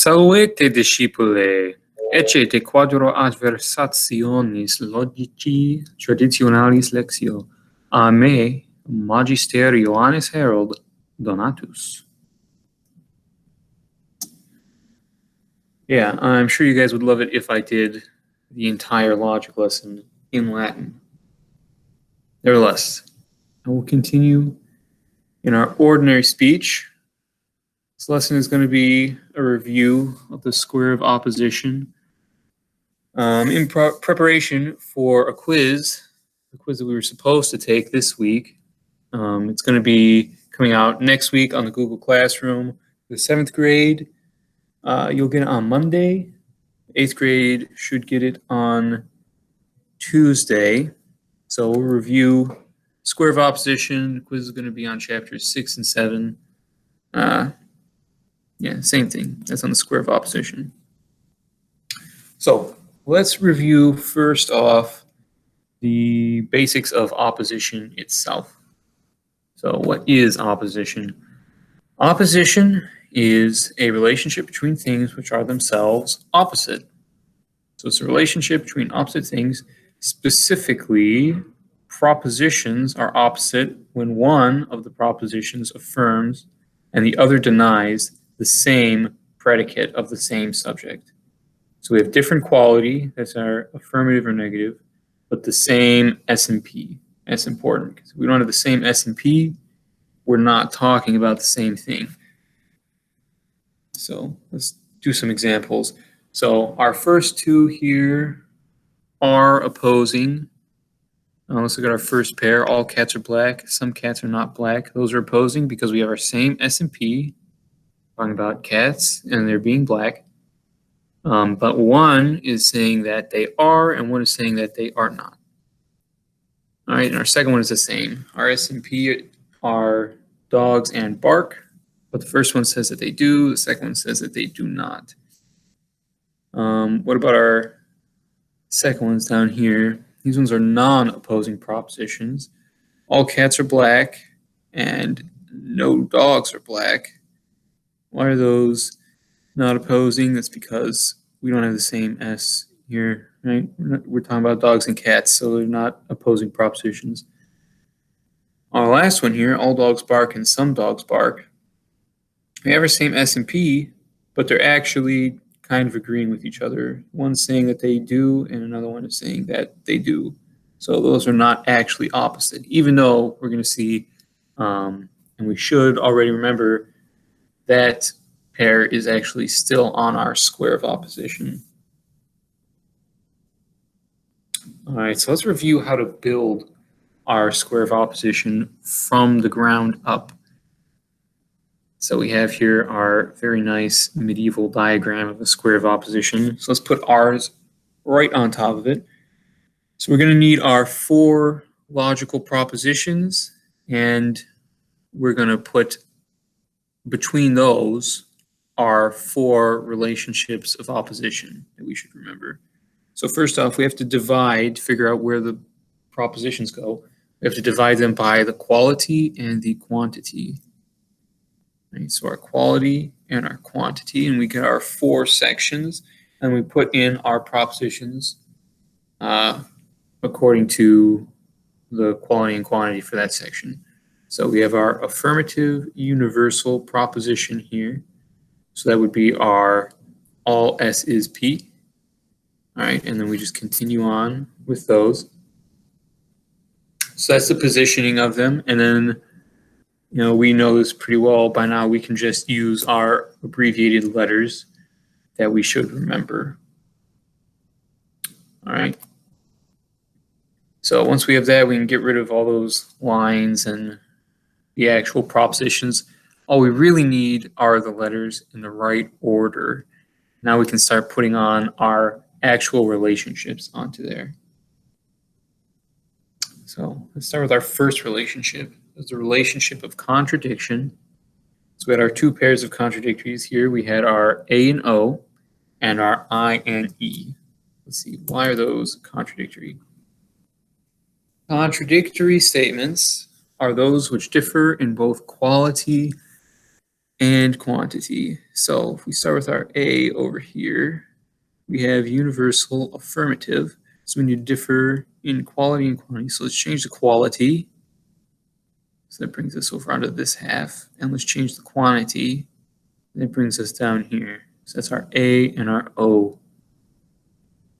Salvete discipulae, ecce de quadro adversationis logici traditionalis lexio, a me, Magister Ioannis Harold, donatus. Yeah, I'm sure you guys would love it if I did the entire logic lesson in Latin. Nevertheless, I will continue in our ordinary speech. This lesson is going to be a review of the square of opposition in preparation for a quiz, the quiz that we were supposed to take this week. It's going to be coming out next week on the Google Classroom. The 7th grade, you'll get it on Monday. 8th grade should get it on Tuesday. So we'll review square of opposition. The quiz is going to be on chapters 6 and 7. Yeah, same thing. That's on the square of opposition. So let's review first off the basics of opposition itself. So what is opposition? Opposition is a relationship between things which are themselves opposite. So it's a relationship between opposite things. Specifically, propositions are opposite when one of the propositions affirms and the other denies the same predicate of the same subject. So we have different quality, that's our affirmative or negative, but the same S and P. That's important because if we don't have the same S and P, we're not talking about the same thing. So let's do some examples. So our first two here are opposing. Let's look at our first pair. All cats are black. Some cats are not black. Those are opposing because we have our same S and P, talking about cats and they're being black. But one is saying that they are and one is saying that they are not. All right, and our second one is the same. Our S and P are dogs and bark, but the first one says that they do, the second one says that they do not. What about our second ones down here? These ones are non-opposing propositions. All cats are black and no dogs are black. Why are those not opposing? That's because we don't have the same S here, right? We're talking about dogs and cats, so they're not opposing propositions. Our last one here, all dogs bark and some dogs bark. We have our same S and P, but they're actually kind of agreeing with each other. One's saying that they do, and another one is saying that they do. So those are not actually opposite, even though we're going to see, and we should already remember that pair is actually still on our square of opposition. All right, so let's review how to build our square of opposition from the ground up. So we have here our very nice medieval diagram of a square of opposition. So let's put ours right on top of it. So we're going to need our 4 logical propositions, and we're going to put between those are 4 relationships of opposition that we should remember. So first off, we have to divide, figure out where the propositions go. We have to divide them by the quality and the quantity. Right, so our quality and our quantity, and we get our 4 sections, and we put in our propositions according to the quality and quantity for that section. So we have our affirmative universal proposition here. So that would be our all S is P. All right, and then we just continue on with those. So that's the positioning of them, and then we know this pretty well by now. We can just use our abbreviated letters that we should remember. All right. So once we have that, we can get rid of all those lines and the actual propositions. All we really need are the letters in the right order. Now we can start putting on our actual relationships onto there. So let's start with our first relationship. It's the relationship of contradiction. So we had our 2 pairs of contradictories here. We had our A and O and our I and E. Let's see, why are those contradictory? Contradictory statements are those which differ in both quality and quantity. So if we start with our A over here, we have universal affirmative. So we need to differ in quality and quantity. So let's change the quality. So that brings us over onto this half. And let's change the quantity. And it brings us down here. So that's our A and our O.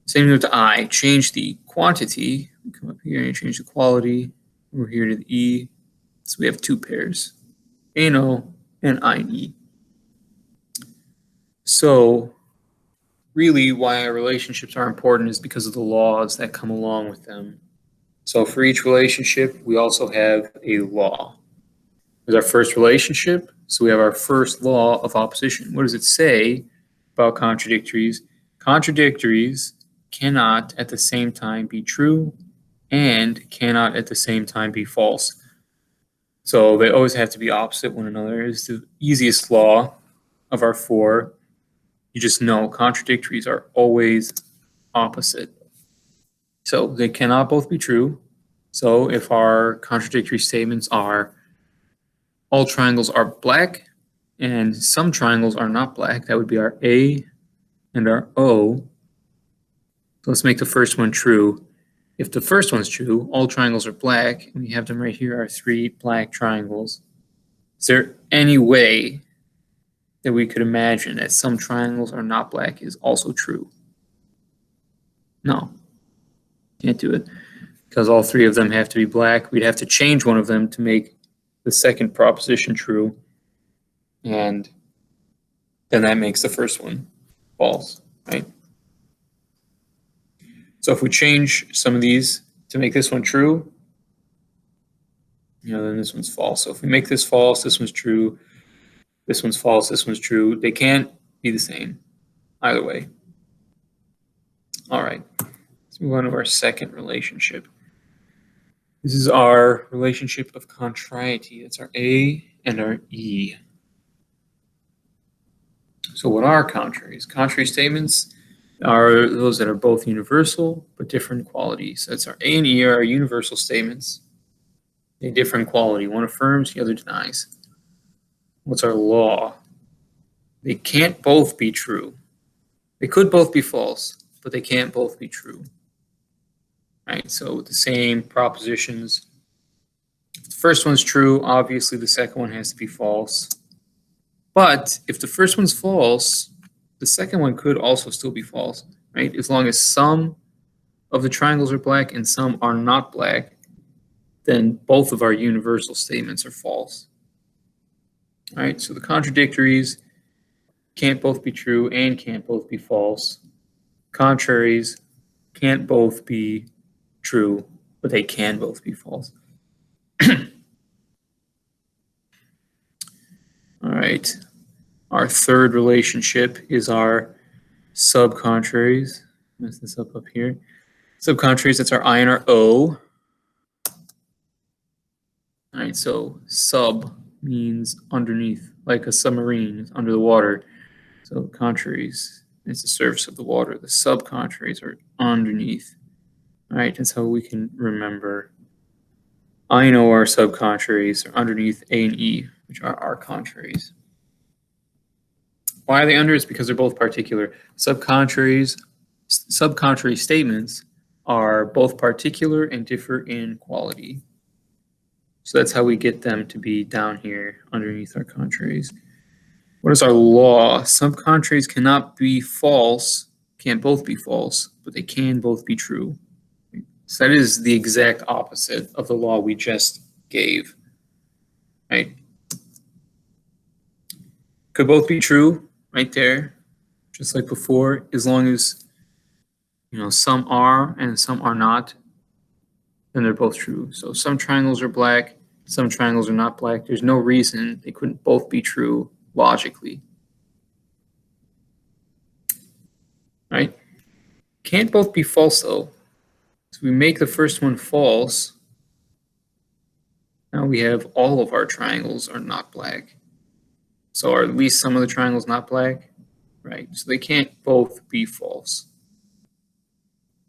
Same thing with the I. Change the quantity. We come up here and change the quality. Over here to the E. So we have two pairs. A and O and I and E. So really why our relationships are important is because of the laws that come along with them. So for each relationship, we also have a law. There's our first relationship, so we have our first law of opposition. What does it say about contradictories? Contradictories cannot at the same time be true and cannot at the same time be false. So they always have to be opposite one another. It's the easiest law of our four. You just know contradictories are always opposite. So they cannot both be true. So if our contradictory statements are all triangles are black and some triangles are not black, that would be our A and our O. So let's make the first one true. If the first one's true, all triangles are black, and we have them right here, our three black triangles. Is there any way that we could imagine that some triangles are not black is also true? No, can't do it, because all three of them have to be black. We'd have to change one of them to make the second proposition true, and then that makes the first one false, right? So if we change some of these to make this one true, then this one's false. So if we make this false, this one's true, this one's false, this one's true, they can't be the same either way. All right, let's move on to our second relationship. This is our relationship of contrariety. That's our A and our E. So what are contraries? Contrary statements are those that are both universal but different qualities. So that's our A and E are our universal statements. They differ in quality. One affirms, the other denies. What's our law? They can't both be true. They could both be false, but they can't both be true. Right, so the same propositions. If the first one's true, obviously the second one has to be false. But if the first one's false, the second one could also still be false, right? As long as some of the triangles are black and some are not black, then both of our universal statements are false. All right, so the contradictories can't both be true and can't both be false. Contraries can't both be true, but they can both be false. All right, our third relationship is our subcontraries. Mess this up here. Subcontraries, that's our I and our O. All right, so sub means underneath, like a submarine is under the water. So contraries is the surface of the water. The subcontraries are underneath. All right, that's how we can remember. I and O are subcontraries are underneath A and E, which are our contraries. Why are they under? It's because they're both particular. Subcontrary statements are both particular and differ in quality. So that's how we get them to be down here underneath our contraries. What is our law? Subcontraries cannot be false, can't both be false, but they can both be true. So that is the exact opposite of the law we just gave, right? Could both be true right there, just like before, as long as some are and some are not, then they're both true. So some triangles are black, some triangles are not black. There's no reason they couldn't both be true logically. Right? Can't both be false though. So we make the first one false. Now we have all of our triangles are not black. So are at least some of the triangles not black? Right, so they can't both be false.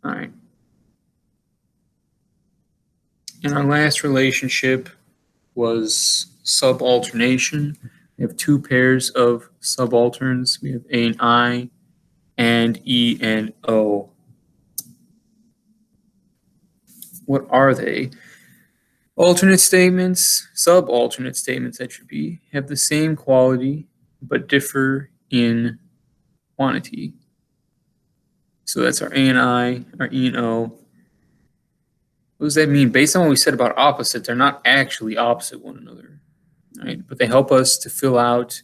All right. And our last relationship was subalternation. We have two pairs of subalterns. We have A and I, and E and O. What are they? Alternate statements, subalternate statements that should be, have the same quality but differ in quantity. So that's our A and I, our E and O. What does that mean? Based on what we said about opposite, they're not actually opposite one another, right? But they help us to fill out,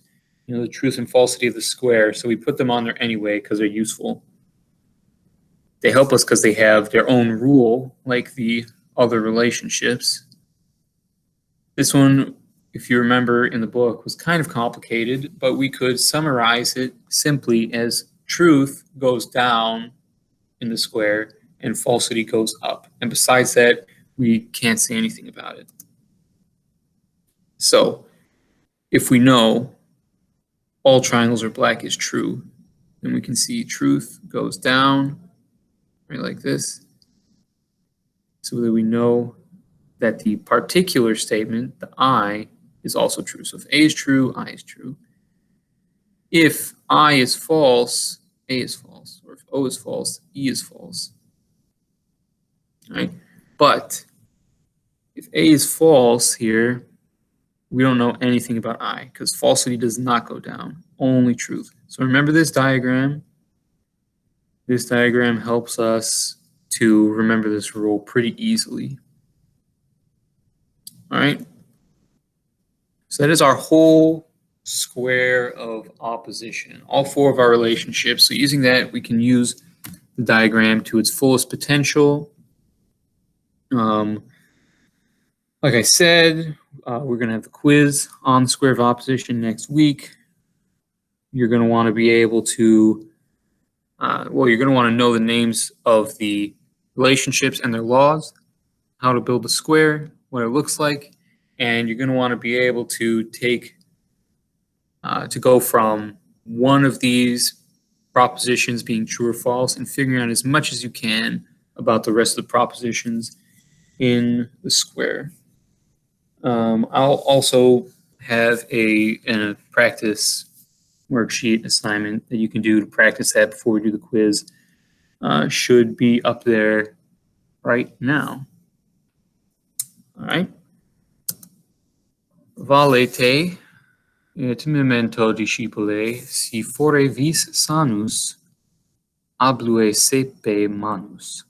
the truth and falsity of the square. So we put them on there anyway because they're useful. They help us because they have their own rule, like the other relationships. This one, if you remember in the book, was kind of complicated, but we could summarize it simply as truth goes down in the square and falsity goes up. And besides that, we can't say anything about it. So if we know all triangles are black is true, then we can see truth goes down, right, like this, so that we know that the particular statement, the I, is also true. So if A is true, I is true. If I is false, A is false. Or if O is false, E is false. Right? But if A is false here, we don't know anything about I, because falsity does not go down, only truth. So remember this diagram. This diagram helps us to remember this rule pretty easily. All right. So that is our whole square of opposition, all four of our relationships. So using that, we can use the diagram to its fullest potential. Like I said, we're going to have the quiz on the square of opposition next week. You're going to want to be able to, you're going to want to know the names of the relationships and their laws, how to build a square, what it looks like, and you're going to want to be able to to go from one of these propositions being true or false and figuring out as much as you can about the rest of the propositions in the square. I'll also have a practice worksheet assignment that you can do to practice that before we do the quiz. Should be up there right now. All right. Valete et memento discipulae, si fore vis sanus, ablue sepe manus.